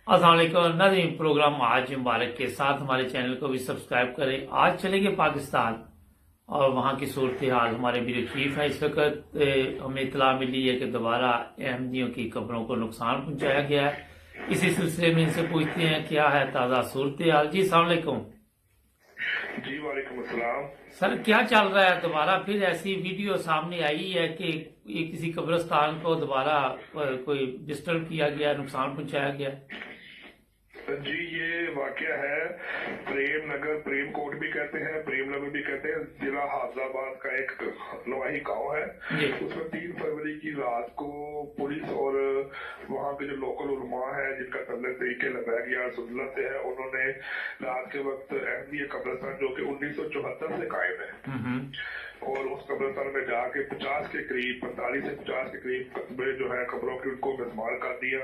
अस्सलाम वालेकुम नाज़रीन, प्रोग्राम आज मुबारक के साथ हमारे चैनल को भी सब्सक्राइब करें। आज चलेंगे पाकिस्तान और वहाँ की सूरत हाल। हमारे ब्यूरो चीफ है, इस वक्त हमें इतला मिली है कि दोबारा अहमदियों की कब्रों को नुकसान पहुंचाया गया है। इसी सिलसिले में इनसे पूछते हैं क्या है ताज़ा सूरत हाल। जी अस्सलाम वालेकुम। जी वालेकुम अस्सलाम। सर क्या चल रहा है? दोबारा फिर ऐसी वीडियो सामने आई है कि ये किसी कब्रिस्तान को दोबारा कोई डिस्टर्ब किया गया, नुकसान पहुंचाया गया। जी ये वाकया है प्रेम नगर, प्रेम कोट भी कहते हैं, प्रेम नगर भी कहते हैं, जिला हाफिजाबाद का एक नवाही गांव है। उसमें 3 फरवरी की रात को पुलिस और वहाँ के जो लोकल उलमा है जिनका तल्ले तरीके लबैक या सुन्नत से है, उन्होंने रात के वक्त अहमदिया कब्रिस्तान जो कि 1974 से कायम है और उस कब्रिस्तान में जाके 50 के करीब 45 से 50 के करीब कब्रें जो है कब्रों की उनको मिसमार कर दिया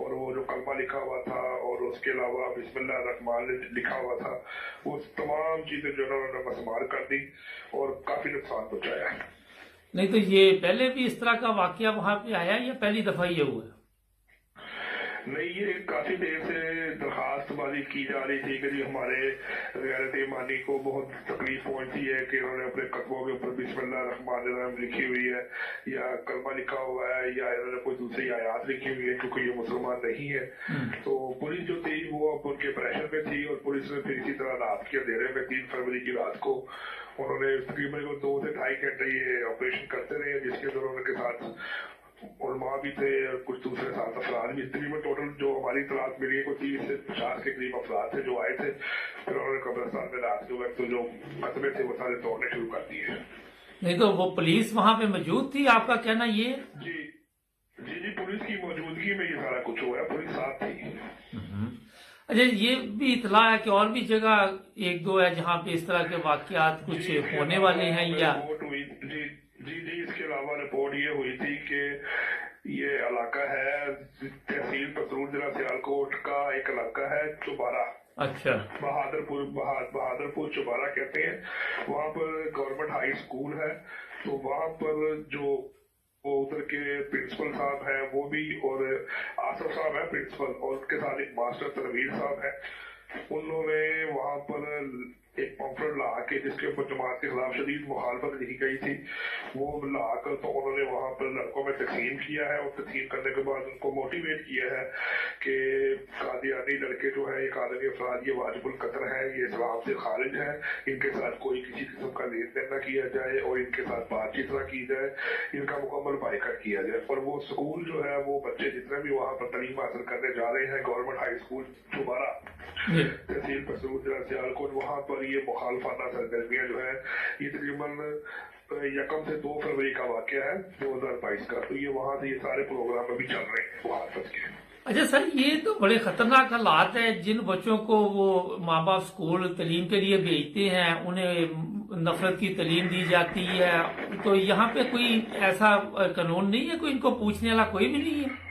और वो जो कलमा लिखा हुआ था और उसके अलावा बिस्मिल्लाह रहमान लिखा हुआ था, वो तमाम चीजें जो है उन्होंने मिसमार कर दी और काफी नुकसान पहुंचाया। नहीं तो ये पहले भी इस तरह का वाकया वहां पे आया या पहली दफा ये हुआ? नहीं, ये काफी देर से दरखास्तबाजी की जा रही थी कि जी हमारे गैरत ईमानी को बहुत तकलीफ पहुंचती है कि उन्होंने अपने कदमों के ऊपर बिस्मिल्लाह रहमान रहीम लिखी हुई है या कलमा लिखा हुआ है या इन्होंने कोई दूसरी आयात लिखी हुई है क्योंकि ये मुसलमान नहीं है। तो पुलिस जो थी वो अब उनके प्रेशर में थी और पुलिस ने फिर इसी तरह रात के अंधेरे में 3 फरवरी की रात को उन्होंने तकरीबन 2 से 2.5 घंटे ये ऑपरेशन करते रहे, जिसके दौरान उनके साथ उलमा भी थे और कुछ दूसरे साथ अफराद भी। तकरीबन टोटल जो हमारी तलाश मिली है कोई 30 से 50 के करीब अफराद थे जो आए थे। फिर उन्होंने कब्रिस्तान में रात के वक्त जो कतबे थे वो सारे तोड़ने शुरू कर दिए। नहीं तो वो पुलिस वहां पे मौजूद थी, आपका कहना ये? जी जी जी पुलिस की मौजूदगी में ये सारा कुछ हुआ है, पुलिस साथ थी। अच्छा, ये भी इतला है कि और भी जगह 1-2 है जहाँ पे इस तरह के वाकयात कुछ होने वाले हैं या? जी जी इसके अलावा रिपोर्ट ये हुई थी कि ये इलाका है तहसील पसरूर जिला सियालकोट का एक इलाका है चुबारा। अच्छा, बहादुरपुर चुबारा कहते हैं। वहाँ पर गवर्नमेंट हाई स्कूल है, तो वहाँ पर जो वो उधर के प्रिंसिपल साहब हैं वो भी और आसफ साहब है प्रिंसिपल और उनके साथ एक मास्टर तनवीर साहब है। उन्होंने वहाँ पर एक पम्फलेट ला के जिसके ऊपर जमात के खिलाफ शदीद मुखालफत लिखी गई थी वो ला कर तो उन्होंने वहाँ पर लड़कों में तकसीम किया है और तकसीम करने के बाद उनको मोटिवेट किया है कि कादियानी लड़के जो है एक आदमी अफराद ये वाजिबुल कत्ल है, ये इस्लाम से खारिज है, इनके साथ कोई किसी किस्म का लेन देन न किया जाए और इनके साथ बातचीत न की जाए, इनका मुकम्मल बाइकआउट किया जाए। और वो स्कूल जो है वो बच्चे जितने भी वहाँ पर तालीम हासिल करने जा रहे हैं गवर्नमेंट हाई स्कूल चुबारा तहसील पसरूर जिला सियालकोट, वहाँ पर ये मुखालफाना सरगर्मियाँ जो है ये तकरीबन 1 से 2 फरवरी का वाकया है 2022 का। तो ये वहाँ से ये सारे प्रोग्राम अभी चल रहे हैं मुखालफत के। अच्छा सर, ये तो बड़े खतरनाक हालात है। जिन बच्चों को वो माँ बाप स्कूल तालीम के लिए भेजते हैं उन्हें नफरत की तालीम दी जाती है, तो यहाँ पे कोई ऐसा कानून नहीं है, कोई इनको पूछने वाला कोई भी नहीं है?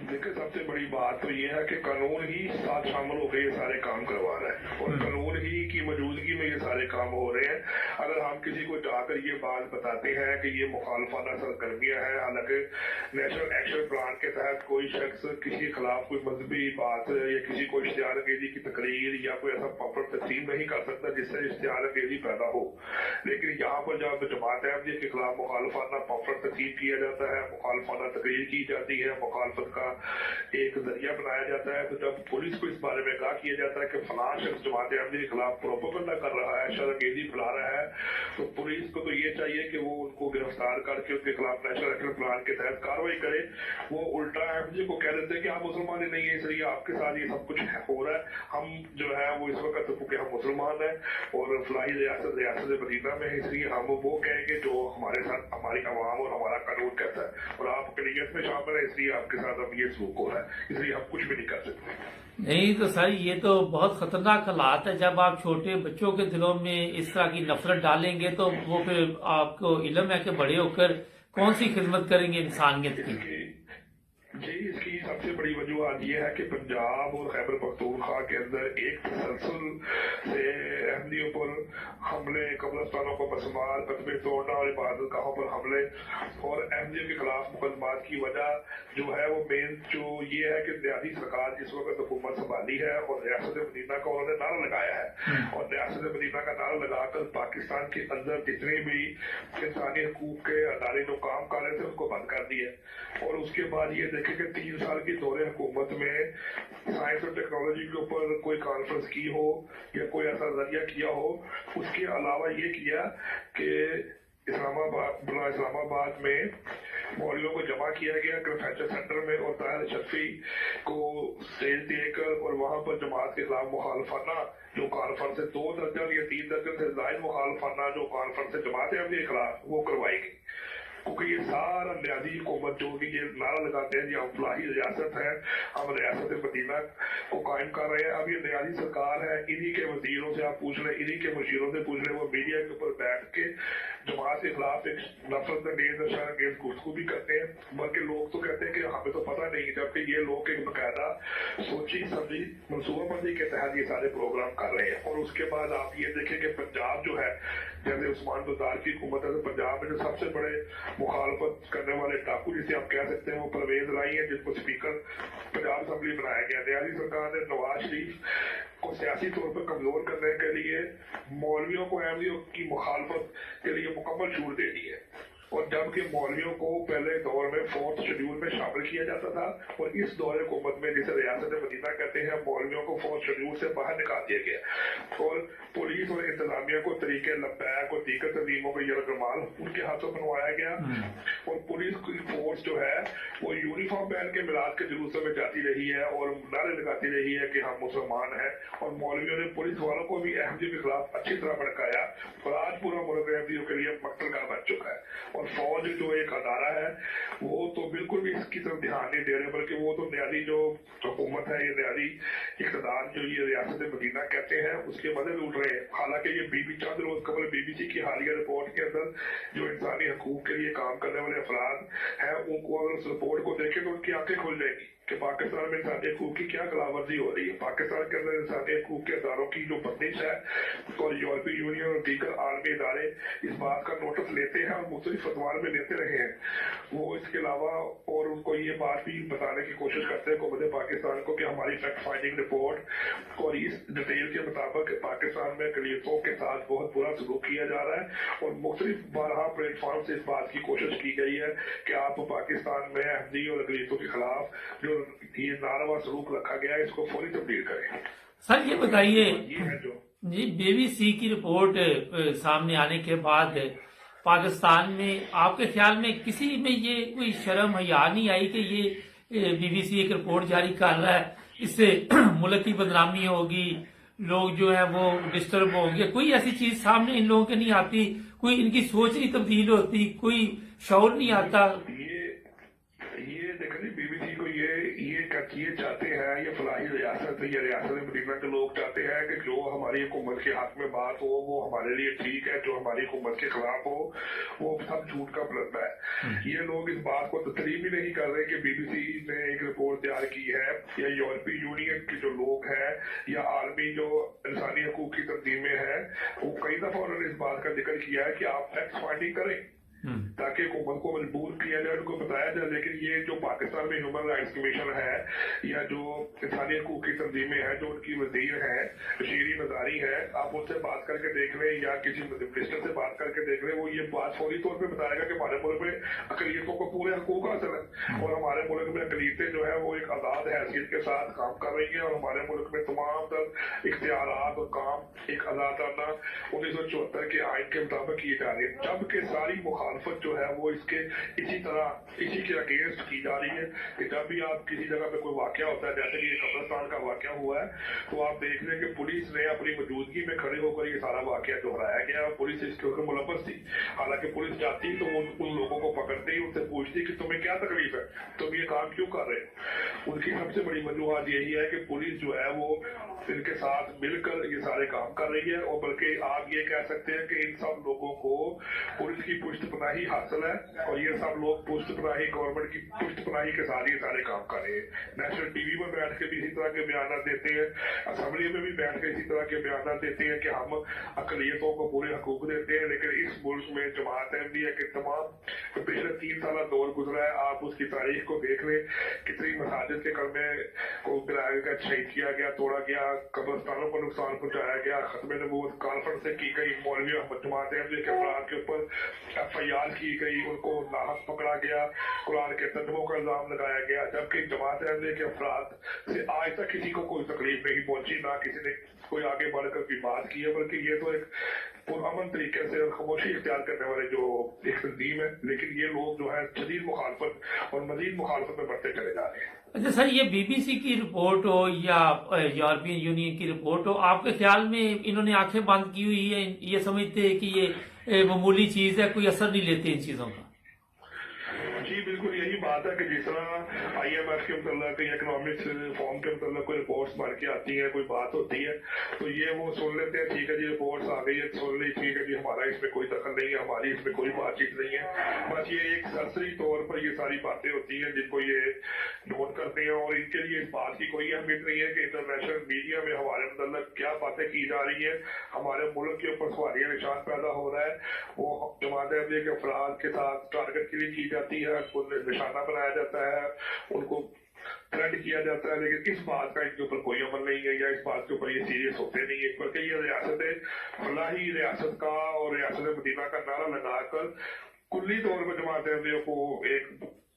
देखिए सबसे बड़ी बात तो ये है कि कानून ही साथ शामिल होकर ये सारे काम करवा रहा है और कानून ही की मौजूदगी में ये सारे काम हो रहे हैं। अगर हम किसी को जाकर ये बात बताते हैं कि ये मुखालफाना सरगर्मियां हैं, हालांकि नेशनल एक्शन प्लान के तहत कोई शख्स किसी के खिलाफ कोई मजहबी बात या किसी को इश्तिहार अंगेजी की तकरीर या कोई ऐसा पम्फलेट तस्लीम नहीं कर सकता जिससे इश्तिहार अंगेजी पैदा हो। लेकिन यहाँ पर जब जमात अहमदिया के खिलाफ मुखालफाना पम्फलेट तस्लीम किया जाता है, मुखालफाना तकरीर की जाती है, मुखालफत का एक जरिया बनाया जाता है, तो जब पुलिस को इस बारे में कहा किया जाता है कि फलां शख्स जमात अहमदिया के खिलाफ प्रोपेगेंडा कर रहा है, शरअंगेजी फैला रहा है, तो पुलिस को तो ये चाहिए कि वो उनको गिरफ्तार करके उसके खिलाफ नेशनल एक्शन प्लान के तहत कार्रवाई करे। वो उल्टा अहमदिया को कह देते हैं कि आप मुसलमान ही नहीं है इसलिए आपके साथ ये सब कुछ हो रहा है। हम जो है वो इस वक्त क्योंकि हम मुसलमान हैं और फलाही रियासत मदीना में है इसलिए हम वो कहेंगे जो हमारे साथ हमारी अवाम और हमारा कानून कहता है और आप अकलियत में शामिल है इसलिए आपके साथ अब ये सलूक हो रहा है, इसलिए हम कुछ भी नहीं कर सकते। नहीं तो सर, ये तो बहुत खतरनाक हालात है। जब आप छोटे बच्चों के दिलों में इस तरह की नफरत डालेंगे तो वो फिर आपको इल्म है कि बड़े होकर कौन सी खिदमत करेंगे इंसानियत की। जी, इसकी सबसे बड़ी वजूहत ये है कि पंजाब और खैबर पख्तूनख्वा के अंदर एक तसलसल से अहमदियों पर हमले, कब्रिस्तानों को मसमार, कतबे तोड़ना और इबादत गाहों पर हमले और अहमदियों के खिलाफ मुकदमात की वजह जो है वो मेन जो ये है कि न्याजी सरकार जिस वक्त हुकूमत संभाली है और रियासत मदीना का उन्होंने नारा लगाया है और रियासत मदीना का नारा लगाकर पाकिस्तान के अंदर जितने भी इंसानी हकूक के अदारे जो काम कर रहे थे उनको बंद कर दिया और उसके बाद ये देखें कि 3 साल की दौरे हुकूमत में साइंस और टेक्नोलॉजी के ऊपर कोई कॉन्फ्रेंस की हो या कोई ऐसा जरिया किया हो। उसके अलावा ये किया कि इस्लामाबाद में मौलवियों को जमा किया गया कल्चर सेंटर में और ताहिर शफी को स्टेज देकर और वहां पर जमात के खिलाफ मुखालफाना जो कॉन्फ्रेंस है 2 दर्जन या 3 दर्जन से ज्यादा मुखालफाना जो कॉन्फ्रेंस है जमात है के खिलाफ वो करवाई गई, क्योंकि ये सारा न्याजी हुकूमत जो कि ये नारा लगाते हैं जी हम फलाही रियासत है, हम रियासत मदीना को कायम कर रहे हैं। अब ये न्याजी सरकार है, इन्हीं के वजीरों से आप पूछ लें, इन्हीं के मुशीरों से पूछ लें, वो मीडिया के ऊपर बैठ के जमात के खिलाफ एक नफरत अंगेज गुफ्तगू भी करते हैं, बल्कि लोग तो कहते हैं कि हमें तो पता नहीं, जबकि ये लोग एक बाकायदा सोची समझी मनसूबाबंदी के तहत ये सारे प्रोग्राम कर रहे हैं। और उसके बाद आप ये देखें कि पंजाब जो है, जैसे उस्मान बुज़दार की हुकूमत है, तो पंजाब में जो सबसे बड़े मुखालफत करने वाले टाकू जिसे आप कह सकते हैं वो परवेज लाई है, जिसको स्पीकर पंजाब असम्बली बनाया गया। न्याजी सरकार ने नवाज शरीफ को सियासी तौर पर कमजोर करने के लिए मौलवियों को अहमदियों की मुखालफत के लिए मुकम्मल छूट दे दी है और जबकि मौलवियों को पहले दौर में 4th शेड्यूल में शामिल किया जाता था और इस दौर हुकूमत में जिसे रियासत मदीना कहते हैं मौलवियों को 4th शेड्यूल से बाहर निकाल दिया गया और पुलिस और इंतजामिया को तरीके लब्बैक और दीगर तंजीमों को यरगमाल उनके हाथों बनवाया गया और पुलिस की फोर्स जो है वो यूनिफॉर्म पहन के मिलाद के जुलूसों में जाती रही है और नारे लगाती रही है कि हम मुसलमान हैं और मौलवियों ने पुलिस वालों को भी अहमदियों के खिलाफ अच्छी तरह भड़काया और आज पूरा मुल्क अहमदियों के लिए मकतल का बन चुका है। और फौज जो एक अदारा है वो तो बिल्कुल भी इसकी तरफ ध्यान नहीं दे रहे, बल्कि वो तो न्याजी जो हुकूमत है, ये न्याजी इक़्तिदार जो ये रियासत मदीना कहते हैं उसके मदद लूट रहे हैं। हालांकि ये चंद रोज कबल BBC की हालिया रिपोर्ट के अंदर जो इंसानी हकूक के लिए काम करने वाले अफराद हैं उनको अगर उस रिपोर्ट को देखें तो उनकी आंखें खुल जाएगी कि पाकिस्तान में इंसानी हकूक की क्या खिलाफवर्जी हो रही है। पाकिस्तान के अंदर इंसानी हकूक के अदारों की जो बंदिश है और यूरोपीय यूनियन और दीगर आलमी इदारे इस बात का नोटिस लेते हैं और मुख्तलिफ फतवार में लेते रहे हैं। वो इसके अलावा और उनको ये बात भी बताने की कोशिश करते हैं हुकूमत पाकिस्तान को कि हमारी फैक्ट फाइंडिंग रिपोर्ट और इस डिटेल के मुताबिक पाकिस्तान में अक़लियतों के साथ बहुत बुरा सलूक किया जा रहा है और मुख्तलिफ बारहा प्लेटफॉर्म से इस बात की कोशिश की गई है कि आप पाकिस्तान में अहमदी और अक़लियतों के खिलाफ जो ये नारवा सलूक रखा गया है इसको फौरी तब्दील करें। सर ये बताइए ये है जो जी BBC की रिपोर्ट सामने आने के बाद पाकिस्तान में आपके ख्याल में किसी में ये कोई शर्म हया नहीं आई कि ये BBC एक रिपोर्ट जारी कर रहा है, इससे मुल्क की बदनामी होगी, लोग जो है वो डिस्टर्ब होंगे, कोई ऐसी चीज सामने इन लोगों के नहीं आती, कोई इनकी सोच नहीं तब्दील होती, कोई शौर नहीं आता? ये देखिए BBC को ये चाहते हैं, ये फलाही रियासत ये रियासत मदीना के लोग चाहते हैं कि जो हमारी हुकूमत के हक में बात हो वो हमारे लिए ठीक है, जो हमारी हुकूमत के खिलाफ हो वो सब झूठ का पलंदा है। ये लोग इस बात को तस्लीम ही नहीं कर रहे कि BBC ने एक रिपोर्ट तैयार की है या यूरोपीय यूनियन के जो लोग हैं या आलमी जो इंसानी हकूक की तंजीमें हैं वो कई दफा उन्होंने इस बात का जिक्र किया है कि आप फैक्ट फाइंडिंग करें ताकि हुकूमत को मजबूर किया जाए, उनको बताया जाए। लेकिन ये जो पाकिस्तान में ह्यूमन राइट्स कमीशन है या जो इंसानी हकूक की तंजीमें हैं, जो उनकी वजीर है शीरी नजारी है, आप उनसे बात करके देख लें या किसी मिनिस्टर से बात करके देख लें, वो ये बात फौरी तौर पर बताएगा कि हमारे मुल्क में अक़लियतों को पूरे हकूक हासिल है और हमारे मुल्क में अक़लियतें जो है वो एक आज़ाद हैसियत के साथ काम कर रही है और हमारे मुल्क में तमाम तर इख्तियारात और काम एक आज़ादाना 1974 के आइन के मुताबिक किए जा रहे हैं, जबकि सारी मुखालफत जो है वो इसी के अगेंस्ट की जा रही है कि जब भी आप किसी जगह पे कोई वाकया होता है, जैसे कि कब्रिस्तान का वाकया हुआ है, तो आप देख लें कि पुलिस ने अपनी मौजूदगी में खड़े होकर ये सारा वाकया दोहराया गया और पुलिस इसके ऊपर मुलव्वस थी। हालांकि पुलिस जाती तो उन लोगों को पकड़ती, उनसे पूछती कि तुम्हें क्या तकलीफ है, तुम ये काम क्यों कर रहे हो। उनकी सबसे बड़ी वजूहत यही है कि पुलिस जो है वो इनके साथ मिलकर ये सारे काम कर रही है और बल्कि आप ये कह सकते हैं कि इन सब लोगों को पुलिस की पुष्ट पनाही हासिल है और ये सब लोग पुष्ट पनाही गवर्नमेंट की पुष्ट पनाही के साथ ये सारे काम कर रहे हैं। नेशनल टीवी पर बैठ के भी इसी तरह के बयान देते हैं, असेंबली में भी बैठ के इसी तरह के बयान देते हैं कि हम अकलियतों को पूरे हकूक देते हैं। लेकिन इस मुल्क में जमात अहमदी है कि तमाम पिछले 3 साल दौर गुजरा है, आप उसकी तारीख को देख लें, कितनी मसाजिद के कलमे को गिराया गया, शहीद किया गया, तोड़ा गया, कब्रिस्तानों को नुकसान पहुंचाया गया, खत्म नबूवत कॉन्फ्रेंस से की गई, मौलवी जमात अहमदी के अफराद के ऊपर FIR की गई, उनको नाहक पकड़ा गया, कुरान के तर्जुमों का इल्जाम लगाया गया, जबकि जमात अहमदी के अफराद से आज तक किसी को कोई तकलीफ नहीं पहुंची, ना किसी ने कोई आगे बढ़कर की बात की है, बल्कि ये तो एक पुरअमन तरीके से और खामोशी इख्तियार करने वाले जो एक तंजीम है। लेकिन ये लोग जो है शदीद मुखालफत और मजीद मुखालफत में बढ़ते चले जा रहे हैं। अच्छा सर, ये BBC की रिपोर्ट हो या यूरोपियन यूनियन की रिपोर्ट हो, आपके ख्याल में इन्होंने आंखें बंद की हुई है, ये समझते हैं कि ये मामूली चीज है, कोई असर नहीं लेते इन चीजों का? जी बिल्कुल यही बात है कि जिस तरह IMF के मतलब इकोनॉमिक्स फॉर्म के मतलब कोई रिपोर्ट्स बन के आती है, कोई बात होती है तो ये वो सुन लेते हैं, ठीक है जी रिपोर्ट्स आ गई है, सुन ली, ठीक है जी हमारा इसमें कोई दखल नहीं है, हमारी इसमें कोई बातचीत नहीं है। बस ये एक सरसरी तौर पर ये सारी बातें होती हैं जिनको ये नोट करते हैं और इनके लिए इस बात की कोई अहमियत नहीं है कि इंटरनेशनल मीडिया में हमारे मतलब क्या बातें की जा रही है, हमारे मुल्क के ऊपर सवालिया निशान पैदा हो रहा है, वो जमात अहमदी के अफराद के साथ टारगेट के लिए की जाती है, उन्हें निशाना बनाया जाता है, उनको थ्रेट किया जाता है। लेकिन इस बात का इनके ऊपर कोई अमल नहीं है या इस बात के ऊपर ये सीरियस होते नहीं है, बल्कि ये रियासत फलाही रियासत का और रियासत मदीना का नारा लगाकर कुल्ली तौर पर जमात अहमदियों को एक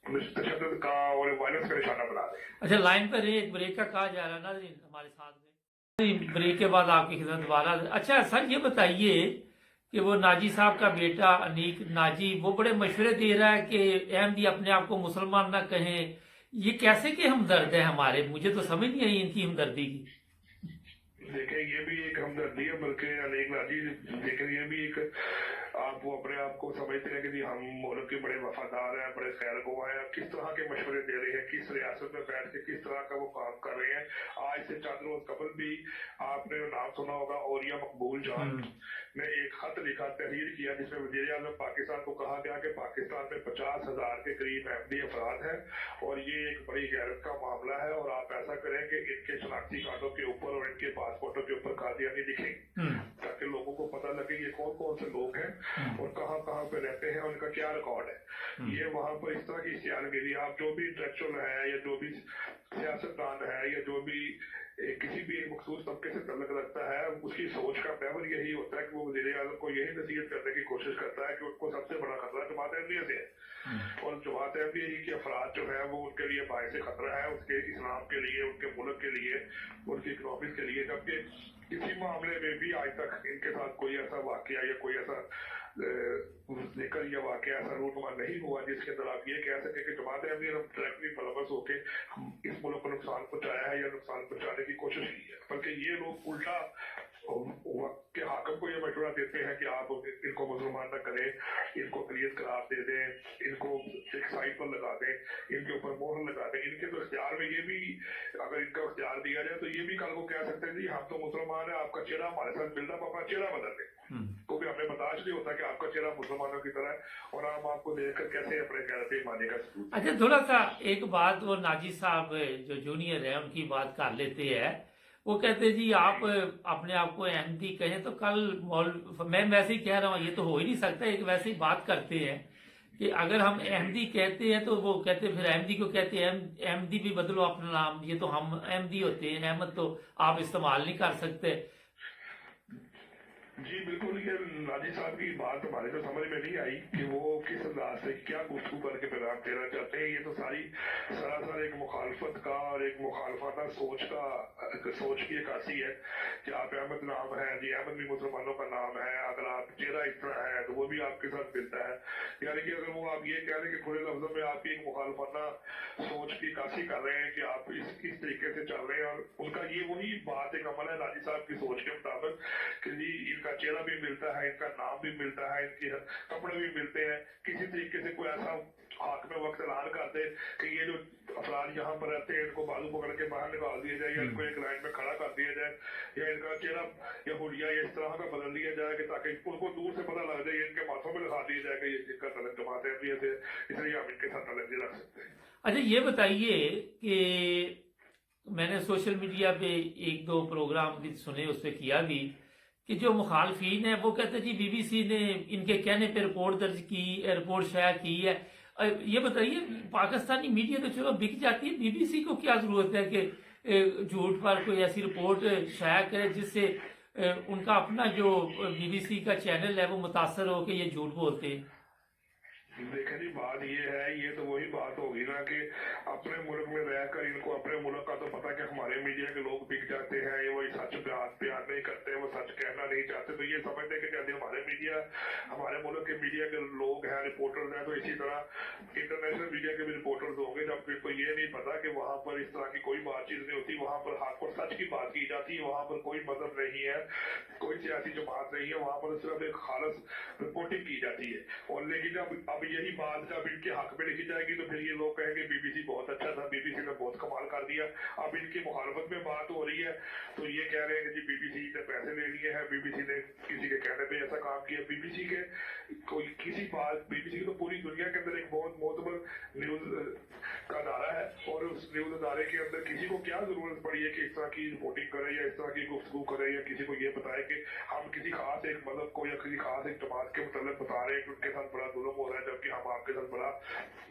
तशद्दुद का और वायलेंस का निशाना बना रहे हैं। अच्छा, लाइन पर एक ब्रेक का कहा जा रहा है ना हमारे साथ में, ब्रेक के बाद आपकी खिदमत दोबारा। अच्छा सर, ये बताइए कि वो नाजी साहब का बेटा अनीक नाजी वो बड़े मशवरे दे रहा है कि अहमदी अपने आप को मुसलमान ना कहें, ये कैसे कि हमदर्द है हमारे? मुझे तो समझ नहीं आई इनकी हमदर्दी की। देखिए ये भी एक हमदर्दी है, बल्कि अनीक नाजी, लेकिन ये भी एक आप वो अपने आप को समझते हैं कि जी हम मुल्क के बड़े वफादार हैं, बड़े खैर गो हैं, किस तरह के मशवरे दे रहे हैं, किस रियासत में बैठ के किस तरह का वो काम कर रहे हैं। आज से 4 रोज कबल भी आपने नाम सुना होगा, औरिया मकबूल जान ने एक खत लिखा, तहरीर किया, जिसमें वज़ीर आज़म पाकिस्तान को कहा गया कि पाकिस्तान में 50,000 के करीब अहमदी अफराद हैं और ये एक बड़ी गैरत का मामला है और आप ऐसा करें कि इनके शनाख्ती कार्डों के ऊपर और इनके पासपोर्टों के ऊपर कादियानी लिखें ताकि लोगों को पता लगे ये कौन कौन से लोग हैं और कहाँ कहाँ पे रहते हैं, उनका क्या रिकॉर्ड है। ये वहां पर इस तरह की इश्तिहारगिरी, आप जो भी इंटेलेक्चुअल है या जो भी सियासतदान है या जो भी किसी भी एक मखसूस तबके से तल्लुक रखता है, उसकी सोच का महवर यही होता है कि वो वज़ीर आज़म को यही नसीहत करने की कोशिश करता है कि उनको सबसे बड़ा खतरा जमात अहमदिया से है और जमात अहमदिया के अफराद जो है वो उनके लिए बायस खतरा है, उसके इस्लाम के लिए, उनके मुल्क के लिए, उनकी इकोनॉमिक के लिए। जबकि किसी मामले में भी आज तक इनके साथ कोई ऐसा वाकया या कोई ऐसा जिक्र या वाकया ऐसा रूनुमा नहीं हुआ जिसके अंदर आप ये कह सके कि जमात अहमदिया ने डायरेक्टली मुलव्वस होकर इस मुल्क को नुकसान पहुंचाया है या नुकसान पहुंचाने की कोशिश की है। बल्कि ये लोग उल्टा के हाकम को ये मशवरा देते हैं कि आप इनको मुसलमान न करें, इनको अक़लियत करार दे दें, इनको एक साइड पर लगा दें, इनके ऊपर मोहर लगा दें। इनके तो इख्तियार में ये भी, अगर इनका इख्तियार दिया जाए तो ये भी कल को कह सकते हैं जी हम तो मुसलमान है, आपका चेहरा हमारे साथ मिलता, आप अपना चेहरा बदल दें। तो भी हमें बर्दाश्त नहीं होता कि आपका चेहरा मुसलमानों की तरह है और हम आपको देखकर कैसे अपने गैरत माने का सबूत। अच्छा, थोड़ा सा एक बात, वो नाजी साहब जो जूनियर है उनकी बात कर लेते हैं। वो कहते जी आप अपने आप को अहमदी कहें, तो कल मैं वैसे ही कह रहा हूँ, ये तो हो ही नहीं सकता। एक वैसे ही बात करते हैं कि अगर हम अहमदी कहते हैं तो वो कहते फिर अहमदी को कहते हैं अहमदी भी बदलो अपना नाम, ये तो हम अहमदी होते हैं, अहमद तो आप इस्तेमाल नहीं कर सकते। जी बिल्कुल, ये नाजी साहब की बात हमारे तो समझ में नहीं आई कि वो किस अंदाज से क्या गुफ्तगू करके पैगाम देना चाहते हैं। ये तो सारी सरासर एक मुखालफत का और एक मुखालफाना सोच की अक्सी है कि आप अहमद नाम है जी, अहमद भी मुसलमानों का नाम है, अगर आप चेहरा इस तरह है तो वो भी आपके साथ मिलता है। यानी कि अगर वो आप ये कह रहे हैं कि खुले लफ्जों में आप एक मुखालफाना सोच की अक्सी कर रहे हैं कि आप इस तरीके से चल रहे हैं, और उनका ये वही बात एक अमल है नाजी साहब की सोच के मुताबिक कि जी इनका चेहरा भी मिलता है, इनका नाम भी मिलता है, इनके कपड़े भी मिलते हैं, किसी तरीके से कोई ऐसा हाथ में वक्त ऐलान कर दे कि ये जो अफराद यहाँ पर रहते हैं इनको बाजू पकड़ के बाहर निकाल दिया जाए या इनको एक लाइन में खड़ा कर दिया जाए या इनका चेहरा या हुलिया या इस तरह का बदल दिया जाए कि ताकि उनको दूर से पता लग जाए, इनके माथों में लिखा दिया जाए कि ये जिनका तलक जमात है इसलिए हम इनके साथ तलक नहीं रख सकते। अच्छा ये बताइए कि मैंने सोशल मीडिया पे एक दो प्रोग्राम भी सुने, उस पर किया भी कि जो मुखालफीन है वो कहते हैं जी बीबीसी ने इनके कहने पे रिपोर्ट दर्ज की, रिपोर्ट शाया की है। ये बताइए पाकिस्तानी मीडिया तो चलो बिक जाती है, बीबीसी को क्या जरूरत है कि झूठ पर कोई ऐसी रिपोर्ट शाया करे जिससे उनका अपना जो बीबीसी का चैनल है वो मुतासर हो कि ये झूठ बोलते हैं। देखें जी बात ये है, ये तो वही बात होगी ना कि अपने मुल्क में रहकर इनको अपने मुल्क का तो पता कि हमारे मीडिया के लोग बिक जाते हैं, ये वही सच बयान नहीं करते, वो सच कहना नहीं चाहते, तो ये समझते कि जैसे हमारे मीडिया हमारे मुल्क के मीडिया के लोग हैं, रिपोर्टर्स हैं, तो इसी तरह इंटरनेशनल मीडिया के भी रिपोर्टर्स होंगे, जबकि तो ये नहीं पता कि वहां पर इस तरह की कोई बातचीत नहीं होती, वहां पर हक और सच की बात की जाती है, वहां पर कोई मजहब नहीं है, कोई सियासी जमात नहीं है, वहां पर सिर्फ एक खालस रिपोर्टिंग की जाती है। और लेकिन अब यही बात जब इनके हक में लिखी जाएगी तो फिर ये लोग कहेंगे बीबीसी बहुत अच्छा था, बीबीसी ने बहुत कमाल कर दिया। अब इनकी मुखालफत में बात हो रही है तो ये कह रहे हैं कि जी बीबीसी ने पैसे ले लिए हैं, बीबीसी ने किसी के कहने पे ऐसा काम किया। बीबीसी के कोई किसी बात बीबीसी की तो पूरी दुनिया के अंदर एक बहुत मोतबर न्यूज का अदारा है और उस न्यूज अदारे के अंदर किसी को क्या जरूरत पड़ी है कि इस तरह की रिपोर्टिंग करे या इस तरह की गुफ्तगू करे या किसी को ये बताए कि हम किसी खास एक मजहब को या किसी खास एक जमात के मतलब बता रहे हैं कि उनके साथ बड़ा जुल्म हो रहा है, जबकि हम आपके साथ बड़ा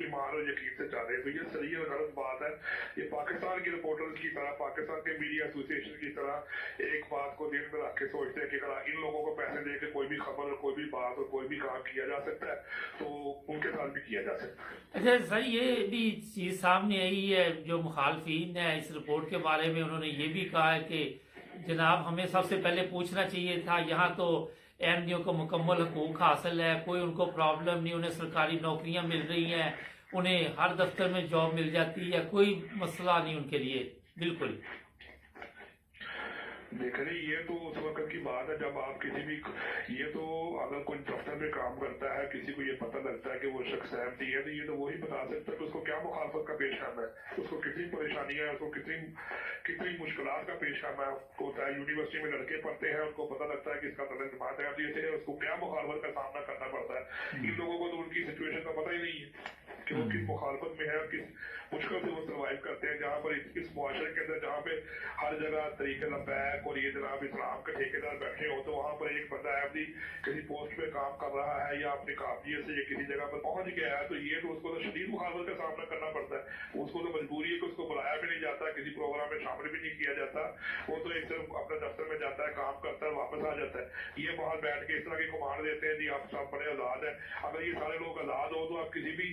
ईमान और यकीन से चाह रहे हैं। तो ये सही और गलत बात है। ये पाकिस्तान के रिपोर्टर्स की तरह, पाकिस्तान के मीडिया एसोसिएशन की तरह एक बात को दिल में रख के सोचते हैं कि अगर इन लोगों को पैसे दे के कोई भी खबर और कोई भी बात और कोई भी काम किया जा सकता है तो उनके साथ भी किया जा सकता है। अच्छा सर ये भी चीज सामने आई है, जो मुखालफीन है इस रिपोर्ट के बारे में उन्होंने ये भी कहा है कि जनाब हमें सबसे पहले पूछना चाहिए था, यहाँ तो अहमदियों को मुकम्मल हकूक हासिल है, कोई उनको प्रॉब्लम नहीं, उन्हें सरकारी नौकरियां मिल रही हैं, उन्हें हर दफ्तर में जॉब मिल जाती है, कोई मसला नहीं उनके लिए। बिल्कुल देखें ये तो उस वक्त की बात है जब आप किसी भी ये तो अगर कोई दफ्तर में काम करता है, किसी को ये पता लगता है कि वो शख्स अहमदी है, तो ये तो वही बता सकता है कि उसको क्या मुखालफत का पेश करना है, उसको कितनी परेशानियां है, उसको कितनी मुश्किलात का पेश करना होता है। यूनिवर्सिटी में लड़के पढ़ते हैं, उनको पता लगता है कि इसका तलक जमात अहमदियत है, उसको क्या मुखालफत का सामना करना पड़ता है। इन लोगों को तो उनकी सिचुएशन का पता ही नहीं है कि वो किस मुखालफत में है और किस मुश्किल से वो सर्वाइव करते हैं, जहाँ पर इस मुआशरे के अंदर जहाँ पे हर जगह तरीके लबैक और ये जनाब इस्लाम के ठेकेदार बैठे हो, तो वहाँ पर एक बंदा अहमदी किसी पोस्ट पे काम कर रहा है या अपनी काबिलियत से किसी जगह पर पहुंच गया है, तो ये तो उसको तो शदीद मुखालफत का सामना करना पड़ता है। उसको तो मजबूरी है कि उसको बुलाया भी नहीं जाता, किसी प्रोग्राम में शामिल भी नहीं किया जाता, वो तो एक सिर्फ अपने दफ्तर में जाता है, काम करता है, वापस आ जाता है। ये बाहर बैठ के इस तरह की कमांड देते हैं जी आप सब बड़े आजाद हैं। अगर ये सारे लोग आजाद हो तो आप किसी भी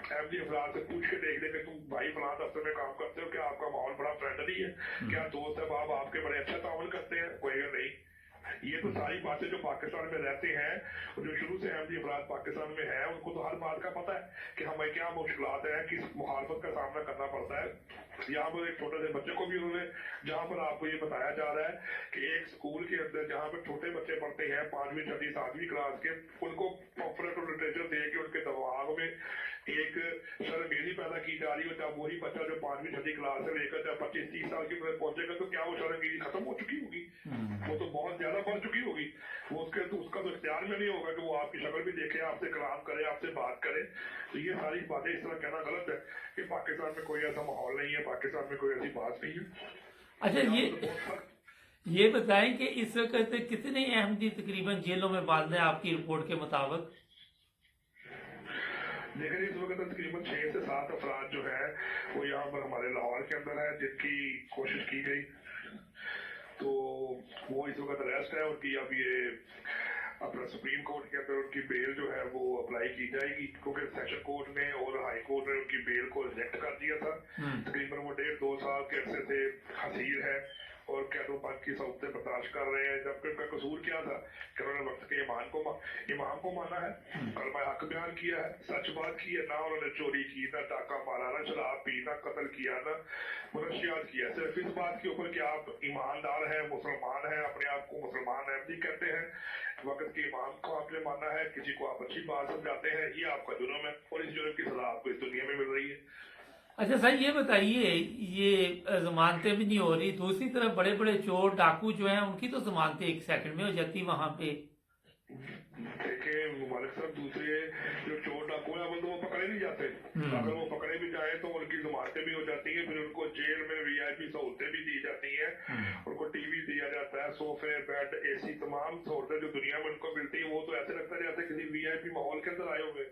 अहमदी अफराद से पूछ के देख ले कि तुम भाई फलां दफ्तर में काम करते हो, क्या आपका माहौल बड़ा फ्रेंडली है, क्या दोस्त है आप आपके बड़े अच्छा ताउन करते हैं, कोई नहीं। ये तो सारी बातें जो पाकिस्तान में रहते हैं और जो शुरू से अहमदी अफराद पाकिस्तान में है उनको तो हर बात का पता है कि हमें क्या मुश्किलात है, किस मुखालफत का सामना करना पड़ता है। यहाँ पर एक छोटे से बच्चे को भी उन्होंने, जहाँ पर आपको ये बताया जा रहा है कि एक स्कूल के अंदर जहाँ पर छोटे बच्चे पढ़ते हैं 5वीं 6वीं 7वीं क्लास के, उनको पॉपुलर लिटरेचर दे के उनके दिमाग में एक शर्मगेजी पैदा की जा रही है। जब वही बच्चा जो 5वीं 6वीं क्लास से लेकर जब 25-30 साल की उम्र पहुंचेगा तो क्या वो शर्मगेजी खत्म हो चुकी होगी? वो तो बहुत ज्यादा बढ़ चुकी होगी। वो उसका तो इख्तियार में नहीं होगा कि वो आपकी शक्ल भी देखे, आपसे कलाम करे, आपसे बात करे। तो ये सारी बातें इस तरह कहना गलत है कि पाकिस्तान में कोई ऐसा माहौल नहीं है, पाकिस्तान में कोई ऐसी बात नहीं है। अच्छा ये बताएं कि इस वक्त कितने अहमदी तकरीबन जेलों में बंद है आपकी रिपोर्ट के मुताबिक? लेकिन इस वक्त तकरीबन 6 से 7 अफराद जो है वो यहाँ पर हमारे लाहौर के अंदर है जिनकी कोशिश की गई, तो वो इस वक्त अरेस्ट है। उनकी अब ये अपना सुप्रीम कोर्ट के अंदर उनकी बेल जो है वो अप्लाई की जाएगी, क्योंकि सेशन कोर्ट ने और हाई कोर्ट ने उनकी बेल को रिजेक्ट कर दिया था। तकरीबन वो 1.5-2 साल के अरसे से हसीर है और कैदोपन की सहूलतें बर्दाश्त कर रहे हैं। जबकि उनका कसूर क्या था कि उन्होंने वक्त के इमाम को माना है, कलमा हक बयान किया है, सच बात की है, ना उन्होंने चोरी की, ना डाका मारा, ना शराब पी, ना कत्ल किया, ना मनशियात किया। सिर्फ इस बात के ऊपर कि आप ईमानदार हैं, मुसलमान हैं, अपने आप को मुसलमान अहमदी कहते हैं, वक्त के इमाम को आपने माना है, किसी को आप अच्छी बात समझाते हैं, ये आपका जुर्म है और इस जुर्म की सजा आपको इस दुनिया में मिल रही है। अच्छा सर ये बताइए, ये जमानतें भी नहीं हो रही, दूसरी तरफ बड़े बड़े चोर डाकू जो हैं उनकी तो जमानतें एक सेकंड में हो जाती वहां पे। देखिए मालिक साहब, दूसरे जो चोर डाकू है वो पकड़े नहीं जाते। अगर वो पकड़े भी जाए तो उनकी जमानतें भी हो जाती है, फिर उनको जेल में वीआईपी सहूलतें भी दी जाती हैं, उनको टीवी दिया जाता है, सोफे, बेड, एसी, तमाम सहूलतें जो दुनिया में उनको मिलती है वो तो ऐसे लगता है जैसे किसी वीआईपी माहौल के अंदर आए हुए।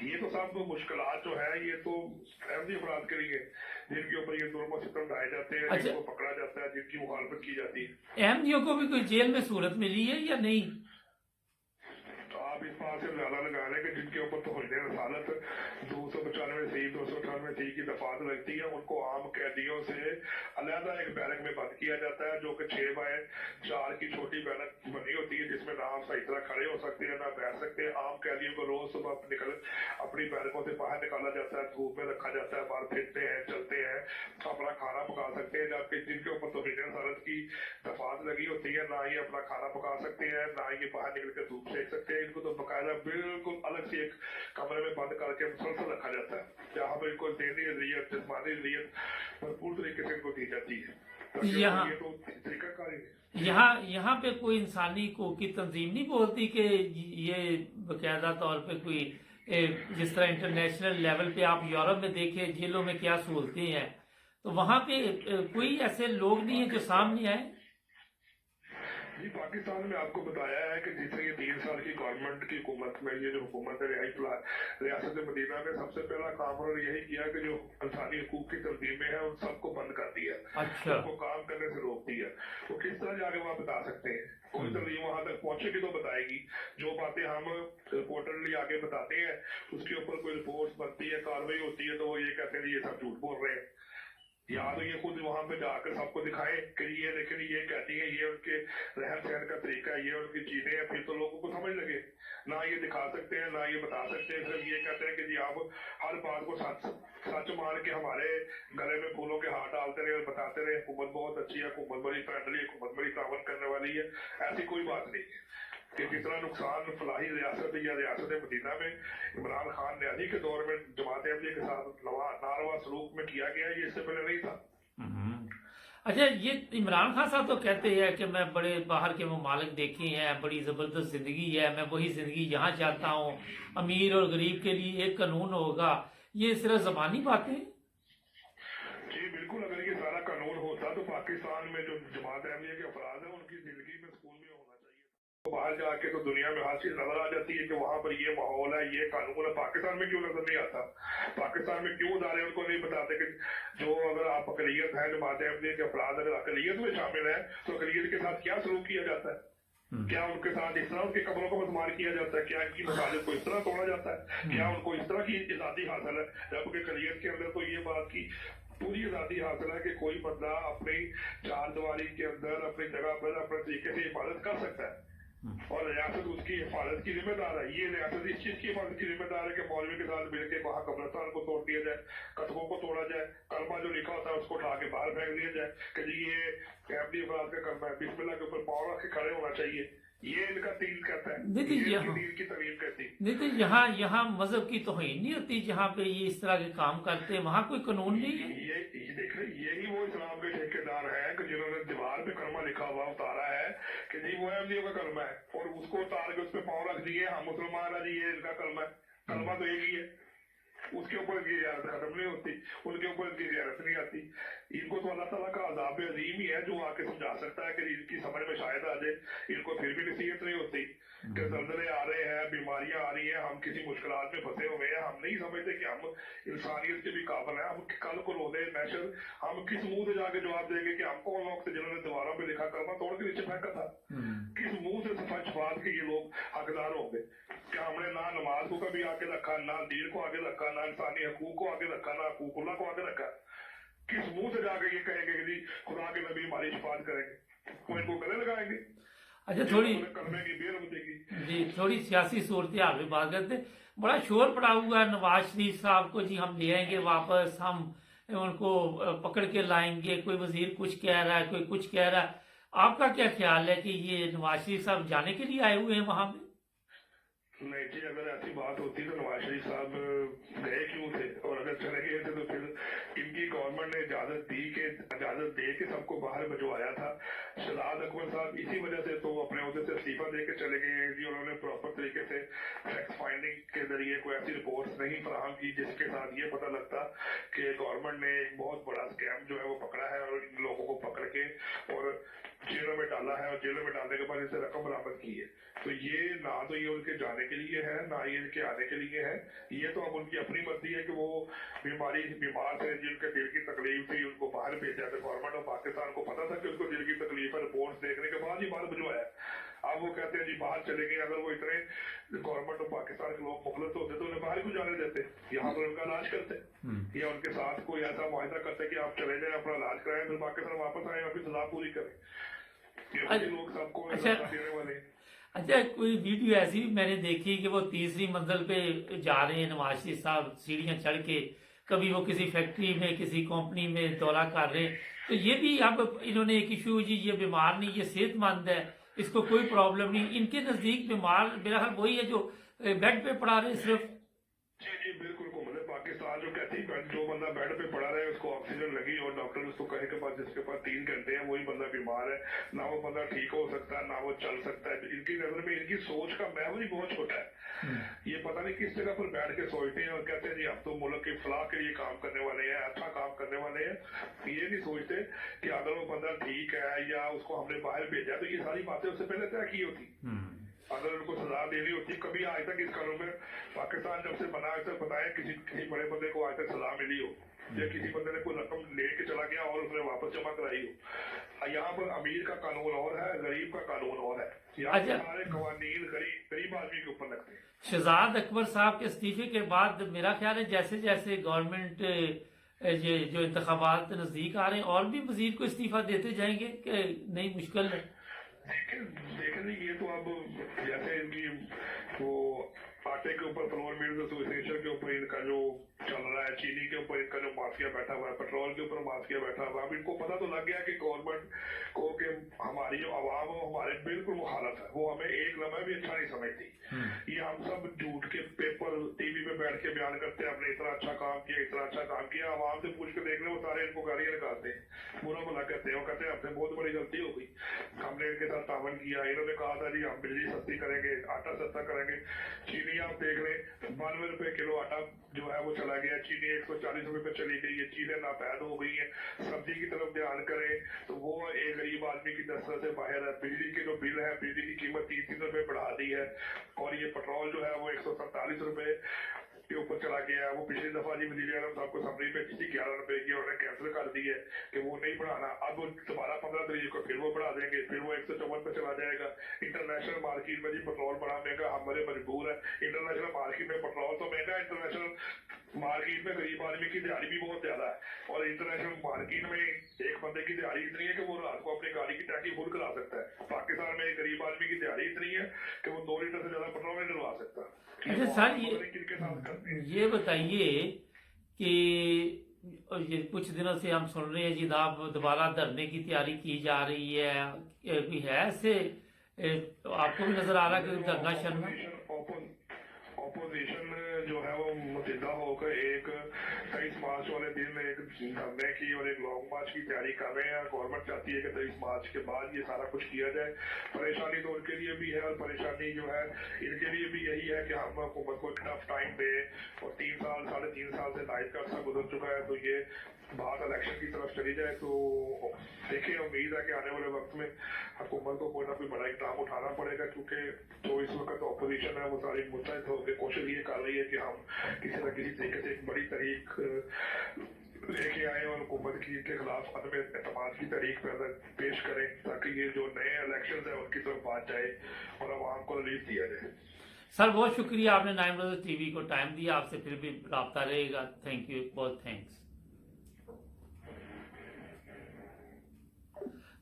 ये तो सब मुश्किलात जो है ये तो अहमदी अपराध के लिए जिनके ऊपर ये जुल्म और सितम ढाए जाते हैं, अच्छा। जिनको पकड़ा जाता है, जिनकी मुखालफत की जाती है। अहमदियों को भी कोई जेल में सूरत मिली है या नहीं? तो आप इस बात से ज्यादा लगा रहे हैं कि जिनके ऊपर तो रसालत 295C की दफात लगती है, उनको आम कैदियों से अलहदा एक बैरक में बंद किया जाता है जो कि 6x4 की छोटी बैरक बनी होती है, जिसमें ना आप सही तरह खड़े हो सकते हैं ना बैठ सकते हैं। आम कैदियों को रोज सुबह अपनी बैरकों से बाहर निकाला जाता है, धूप में रखा जाता है, बाहर फिरते हैं, चलते हैं, अपना खाना पका सकते हैं। जबकि जिनके ऊपर तो रसालत की दफात लगी होती है, ना ही अपना खाना पका सकते हैं, ना ही बाहर निकल कर धूप सेक सकते हैं। इनको तो बकायदा बिल्कुल अलग से एक कमरे में बंद करके मुसलसल रखा जाता है, जहाँ पर इनको देनी रियत, जिस्मानी रियत भरपूर तरीके से इनको दी जाती है। तो ये तो तरीकाकार है। यहाँ पे कोई इंसानी हकूक की तंजीम नहीं बोलती कि ये बाकायदा तौर पे कोई जिस तरह इंटरनेशनल लेवल पे आप यूरोप में देखें जेलों में क्या सहूलतें हैं, तो वहां पे कोई ऐसे लोग नहीं है जो सामने आए? जी, पाकिस्तान में आपको बताया है कि जिससे ये 3 साल की गवर्नमेंट की हुकूमत में ये जो हुकूमत है रियासत मदीना में सबसे पहला काम उन्होंने यही किया कि जो इंसानी हकूक की तंजीमें हैं उन सबको बंद कर दिया, अच्छा। उनको काम करने से रोक दिया। वो किस तरह जाके वहाँ बता सकते हैं? कोई तंजीम वहां तक पहुंचेगी तो बताएगी। जो बातें हम रिपोर्टरली आगे बताते हैं उसके ऊपर कोई रिपोर्ट बनती है, कार्रवाई होती है, तो वो ये कहते हैं ये सब झूठ बोल रहे हैं। या तो ये खुद वहां पे जाकर सबको दिखाए कि ये देखें ये कहती है, ये उनके रहन सहन का तरीका है, ये उनकी चीजें हैं, फिर तो लोगों को समझ लगे। ना ये दिखा सकते हैं ना ये बता सकते हैं, सिर्फ ये कहते हैं कि जी आप हर बात को सच मान के हमारे गले में फूलों के हाथ डालते रहे और बताते रहे हुकूमत बहुत अच्छी है, हुकूमत बड़ी फ्रेंडली, हुकूमत बड़ी तावन करने वाली है। ऐसी कोई बात नहीं है कि जितना नुकसान फलाही रियासत या रियासत मदीना में इमरान खान न्याजी के दौर में जमात अहमदिया के साथ नारवा सलूक में किया गया, ये इससे पहले नहीं था। अच्छा, ये इमरान खान साहब तो कहते हैं कि मैं बड़े बाहर के ममालिक देखे हैं, बड़ी जबरदस्त जिंदगी है, मैं वही जिंदगी यहाँ चाहता हूँ, अमीर और गरीब के लिए एक कानून होगा। ये सिर्फ जबानी बातें? जी बिल्कुल, अगर ये सारा कानून होता तो पाकिस्तान में जो जमात अहमदिया के अफराद है उनकी जिंदगी में सुकून भी होना चाहिए। तो बाहर जाके तो दुनिया में हर चीज नजर आ जाती है कि वहां पर ये माहौल है, ये कानून है। पाकिस्तान में क्यों नजर नहीं आता? पाकिस्तान में क्यों इदारे उनको नहीं बताते कि जो अगर आप अकलियत है, जमात अहमदिया के अफराद अगर अकलियत में शामिल है तो अकलियत के साथ क्या सलूक किया जाता है? क्या उनके साथ इस तरह उनके कब्रों को बदमार किया जाता है? क्या इनकी मसाजिद को इस तरह तोड़ा जाता है? क्या उनको इस तरह की आजादी हासिल है? जबकि अकलियत के अंदर तो ये बात की पूरी आजादी हासिल है कि कोई बंदा अपनी चार दीवारी के अंदर अपनी जगह पर अपने तरीके से इबादत कर सकता है और रियासत उसकी हिफाजत की जिम्मेदार है। ये रियासत इस चीज की हिफाजत की जिम्मेदार है कि मौलवी के साथ मिलकर वहां कब्रिस्तान को तोड़ दिया जाए, कतबों को तोड़ा जाए, कलमा जो लिखा होता है उसको उठा के बाहर फेंक दिया जाए कि जी ये अहमदी अफराद का कलमा है, बिस्मिल्लाह के ऊपर पाँव रख के खड़े होना चाहिए। ये इनका दीन कहता है, दीन की तवील कहती है। नहीं तो यहाँ मजहब की तौहीन नहीं होती जहाँ पे ये इस तरह के काम करते हैं, वहाँ कोई कानून नहीं है। ये देख रहे, यही वो इस्लाम के ठेकेदार हैं कि जिन्होंने दीवार पे कलमा लिखा हुआ उतारा है कि जी वो अहमदियों का कलमा है और उसको उतार के उस पर पाँव रख दिए, हम मुसलमान है जी ये इनका कलमा है। कलमा तो एक ही है, उसके ऊपर इनकी जियारत खत्म नहीं होती, उनके ऊपर इनकी जियारत नहीं आती। इनको तो अल्लाह ताला का अज़ाब अजीम ही है जो आके समझा सकता है कि इनकी समझ में शायद आ जाए। इनको फिर भी नसीहत नहीं होती कि जल्जले आ रहे हैं, बीमारियां आ रही हैं, हम किसी मुश्किलात में फंसे हुए हैं, हम नहीं समझते कि हम इंसानियत के भी काबिल हैं। हम कल को रोज़े महशर हम किस मुंह से जाके जवाब देंगे कि हम कौन लोग थे जिन्होंने दीवारों पे लिखा कलमा तोड़ के नीचे फेंका था? किस मुंह से सफाई छुपात के ये लोग हकदार होंगे? क्या हमने ना नमाज को कभी आगे रखा, ना दीन को आगे रखा, ना इंसानी हकूक को आगे रखा, ना हकूकुल्लाह को आगे रखा? किस मुंह से जाके ये कहेंगे कि जी खुदा के नबी हमारी शिफात करेंगे? वो इनको गले लगाएंगे। अच्छा, थोड़ी कलमे की बेर बचेगी। जी, थोड़ी सियासी सूरत हाल में बात करते। बड़ा शोर पड़ा हुआ है नवाज शरीफ साहब को, जी हम ले आएंगे वापस, हम उनको पकड़ के लाएंगे, कोई वजीर कुछ कह रहा है, कोई कुछ कह रहा है। आपका क्या ख्याल है कि ये नवाज शरीफ साहब जाने के लिए आए हुए हैं वहां पे? नहीं जी, अगर ऐसी बात होती तो नवाज शरीफ साहब गए क्यों थे, और अगर चले गए थे तो फिर इनकी गवर्नमेंट ने इजाजत दे के सबको बाहर भिजवाया था। शहजाद अकबर साहब इसी वजह से तो अपने अहदे से इस्तीफा दे के चले गए हैं जी। उन्होंने प्रॉपर तरीके से फैक्ट फाइंडिंग के जरिए कोई ऐसी रिपोर्ट नहीं फराहम की जिसके साथ ये पता लगता कि गवर्नमेंट ने एक बहुत बड़ा स्कैम जो है वो पकड़ा है और इन लोगों को पकड़ के और जेलों में डाला है, और जेलों में डालने के बाद इनसे रकम बरामद की है। तो ये ना तो ये उनके जाने के लिए है, ना ये इनके आने के लिए है। ये तो अब उनकी अपनी मर्जी है कि वो बीमार थे, जिनके दिल की तकलीफ थी, उनको बाहर भेजा। तो गवर्नमेंट ऑफ पाकिस्तान को पता था कि उनको दिल की तकलीफ है, रिपोर्ट देखने के बाद ही बाहर भिजवाया। अब वो कहते हैं जी बाहर चले गए। अगर वो इतने गवर्नमेंट ऑफ पाकिस्तान के लोग मुखलस होते तो उन्हें बाहर क्यों जाने देते, यहाँ पर उनका इलाज करते या उनके साथ कोई ऐसा मुआहदा करते कि आप चले जाए, अपना इलाज कराएं, फिर पाकिस्तान वापस आए, अपनी सजा पूरी करें। लोग सबको देने वाले। अच्छा, कोई वीडियो ऐसी भी मैंने देखी कि वो तीसरी मंजिल पे जा रहे हैं नवाज शरीफ साहब, सीढ़ियां चढ़ के, कभी वो किसी फैक्ट्री में किसी कंपनी में दौरा कर रहे हैं। तो ये भी अब इन्होंने एक इशू, जी ये बीमार नहीं, ये सेहतमंद है, इसको कोई प्रॉब्लम नहीं। इनके नजदीक बीमार मेरा ख्याल वही है जो बेड पे पड़ा रहे सिर्फ। जी जी बिल्कुल कोमल, पाकिस्तान जो कहती है जो बंदा बेड पे पड़ा रहे उसको ऑक्सीजन लगी और डॉक्टर उसको कहे के बाद जिसके पास 3 घंटे हैं वही बंदा बीमार है, ना वो बंदा ठीक हो सकता है, ना वो चल सकता है। इनकी नजर में इनकी सोच का महवर ही बहुत छोटा है। ये पता नहीं किस जगह पर बैठ के सोचते हैं और कहते हैं जी हम तो मुल्क की फलाह के लिए काम करने वाले हैं, अच्छा काम करने वाले हैं। ये नहीं सोचते कि अगर वो बंदा ठीक है या उसको हमने बाहर भेजा तो ये सारी बातें उससे पहले तय की होती। अगर उनको सजा देनी होती, कभी आज तक इस कानून में पाकिस्तान जब से बना आज तक बताया किसी बड़े बंदे को आज तक सजा मिली हो या किसी बंदे ने कोई रकम लेके चला गया और उसने वापस जमा कराई हो। यहाँ पर अमीर का कानून और है, गरीब का कानून और है। यहाँ सारे कवानीन गरीब आदमी के ऊपर लगते हैं। शहजाद अकबर साहब के इस्तीफे के बाद मेरा ख्याल है जैसे जैसे गवर्नमेंट जो इंतखाबात नजदीक आ रहे हैं और भी मजीद को इस्तीफा देते जाएंगे कि नहीं, मुश्किल है। देखें ये तो अब जैसे इनकी वो आटे के ऊपर फ्लोर मिल्स एसोसिएशन के ऊपर इनका जो चल रहा है, चीनी के ऊपर इनका जो माफिया बैठा हुआ है, पेट्रोल के ऊपर माफिया बैठा हुआ है। अब इनको पता तो लग गया कि गवर्नमेंट को कि हमारी जो आवाम है हमारे बिल्कुल मुखालफ है, वो हमें एक लम्हा भी अच्छा नहीं समझती। ये हम सब झूठ के पेपर टीवी पे बैठ के बयान करते हैं, हमने इतना अच्छा काम किया, इतना अच्छा काम किया। आवाम से पूछ के देख ले, वो सारे इनको गालियां निकालते हैं, बुरा भला कहते हैं। वो कहते हैं हमसे बहुत बड़ी गलती हो गई, हमने इनके साथ तावन किया। इन्होंने कहा था जी हम बिजली सस्ती करेंगे, आटा सस्ता करेंगे। चीनी आप देख लें, 92 रुपए किलो आटा जो है वो चला गया, चीनी 140 रुपए पे चली गई है, चीजें नापैद हो गई है। सब्जी की तरफ ध्यान करें तो वो एक गरीब आदमी की दस्तरस से बाहर है। बिजली के जो बिल है, बिजली की कीमत 3-3 रुपए बढ़ा दी है, और ये पेट्रोल जो है वो 147 रुपए के ऊपर चला गया है। वो पिछली दफा जी वजीर आजम साहब को असम्बली पे किसी 11 रुपए की उन्होंने कैंसिल कर दी है कि वो नहीं बढ़ाना। अब दोबारा 15 तारीख को फिर वो बढ़ा देंगे, फिर वो 154 पे चला जाएगा। इंटरनेशनल मार्केट में जी पेट्रोल बड़ा महंगा, हम बड़े मजबूर है। इंटरनेशनल मार्केट में पेट्रोल तो महंगा, इंटरनेशनल मार्केट में गरीब आदमी की दिहाड़ी भी बहुत ज्यादा है, और इंटरनेशनल मार्केट में एक बंदे की दिहाड़ी इतनी है कि वो रात को अपनी गाड़ी की टैंकी फुल करा सकता है। पाकिस्तान में एक गरीब आदमी की दिहाड़ी इतनी है कि वो 2 लीटर से ज्यादा पेट्रोल नहीं डलवा सकता। अच्छा सर, ये बताइए कि ये कुछ दिनों से हम सुन रहे हैं जी दोबारा धरने की तैयारी की जा रही है, कोई है ऐसे आपको भी नजर आ रहा है कि धरना शर्मा? ऑपोजिशन जो है वो मुतहदा होकर एक 23 मार्च वाले दिन एक धरने की और एक लॉन्ग मार्च की तैयारी कर रहे हैं। गवर्नमेंट चाहती है कि 23 मार्च के बाद ये सारा कुछ किया जाए। परेशानी तो उनके लिए भी है, और परेशानी जो है इनके लिए भी यही है कि हम हुकूमत को एक टफ टाइम दे, और 3 साल 3.5 साल से नाइट का अर्सा गुजर चुका है। तो ये बात इलेक्शन की तरफ चली जाए तो देखिए, उम्मीद है कि आने वाले वक्त में हुकूमत को कोई ना कोई बड़ा इकदाम उठाना पड़ेगा, क्योंकि जो इस वक्त ऑपोजिशन है वो सारी मुस्तैद होकर कोशिश ये कर रही है कि हम किसी न किसी तरीके से एक बड़ी तहरीक लेके आए और हुकूमत के खिलाफ अदम एतमाद की तहरीक पेश करें, ताकि ये जो नए इलेक्शन है उनकी तरफ बात जाए और आवाम को रिलीफ दिया जाए। सर बहुत शुक्रिया, आपने 9 ब्रदर्स टीवी को टाइम दिया, आपसे फिर भी राब्ता रहेगा। थैंक यू, बहुत थैंक्स।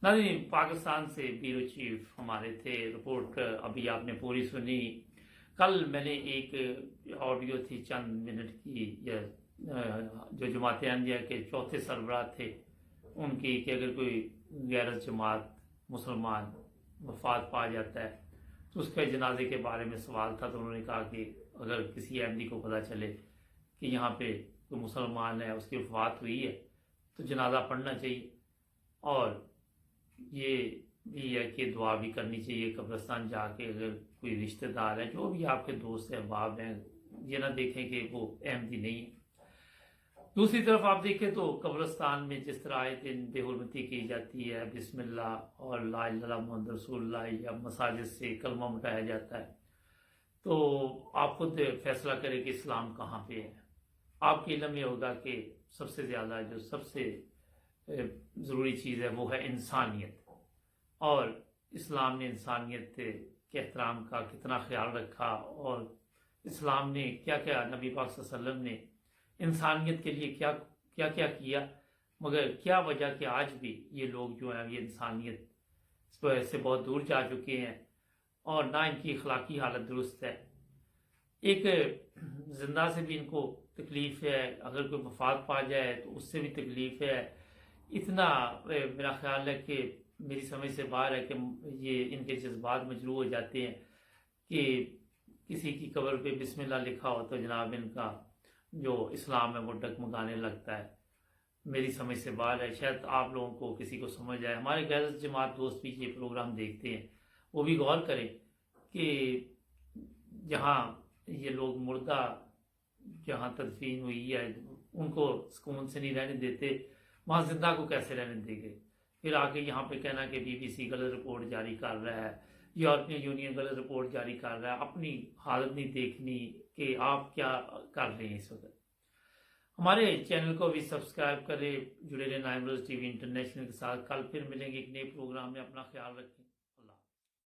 नाज़रीन, पाकिस्तान से ब्यूरो चीफ हमारे थे, रिपोर्ट अभी आपने पूरी सुनी। कल मैंने एक ऑडियो थी चंद मिनट की, जो जमात अहमदिया के चौथे सरबराह थे उनकी, कि अगर कोई गैर जमात مسلمان وفات پا جاتا ہے تو اس کے جنازے کے بارے میں سوال تھا، تو انہوں نے کہا کہ اگر کسی احمدی کو پتہ چلے کہ یہاں پہ کوئی مسلمان ہے، اس کی وفات ہوئی ہے، تو جنازہ پڑھنا چاہیے، اور یہ بھی ہے کہ دعا بھی کرنی چاہیے قبرستان جا کے۔ اگر کوئی رشتہ دار ہے، جو بھی آپ کے دوست احباب ہیں، یہ نہ دیکھیں کہ وہ احمدی نہیں ہے۔ دوسری طرف آپ دیکھیں تو قبرستان میں جس طرح آئے دن بے حرمتی کی جاتی ہے، بسم اللہ اور لا الہ الا اللہ محمد رسول اللہ، یا مساجد سے کلمہ مٹایا جاتا ہے، تو آپ خود فیصلہ کریں کہ اسلام کہاں پہ ہے۔ آپ کے علم میں ہوگا کہ سب سے زیادہ جو سب سے ضروری چیز ہے وہ ہے انسانیت، اور اسلام نے انسانیت کے احترام کا کتنا خیال رکھا، اور اسلام نے کیا کیا، نبی پاک صلی اللہ علیہ وسلم نے انسانیت کے لیے کیا کیا کیا، مگر کیا وجہ کہ آج بھی یہ لوگ جو ہیں یہ انسانیت سے بہت دور جا چکے ہیں، اور نہ ان کی اخلاقی حالت درست ہے۔ ایک زندہ سے بھی ان کو تکلیف ہے، اگر کوئی وفات پا جائے تو اس سے بھی تکلیف ہے۔ اتنا میرا خیال ہے کہ میری سمجھ سے باہر ہے کہ یہ ان کے جذبات مجروح ہو جاتے ہیں کہ کسی کی قبر پہ بسم اللہ لکھا ہو تو جناب ان کا جو اسلام ہے وہ ڈگمگانے لگتا ہے۔ میری سمجھ سے باہر ہے، شاید آپ لوگوں کو کسی کو سمجھ آئے۔ ہمارے غیر جماعت دوست بھی یہ پروگرام دیکھتے ہیں، وہ بھی غور کریں کہ جہاں یہ لوگ مردہ جہاں تدفین ہوئی ہے ان کو سکون سے نہیں رہنے دیتے، وہاں زندہ کو کیسے رہنے دیں گے؟ پھر آگے یہاں پہ کہنا کہ بی بی سی غلط رپورٹ جاری کر رہا ہے، یورپین یونین غلط رپورٹ جاری کر رہا ہے، اپنی حالت نہیں دیکھنی کہ آپ کیا کر رہے ہیں اس وقت۔ ہمارے چینل کو بھی سبسکرائب کریں، جڑے رہیں نائن روز ٹی وی انٹرنیشنل کے ساتھ۔ کل پھر ملیں گے ایک نئے پروگرام میں، اپنا خیال رکھیں۔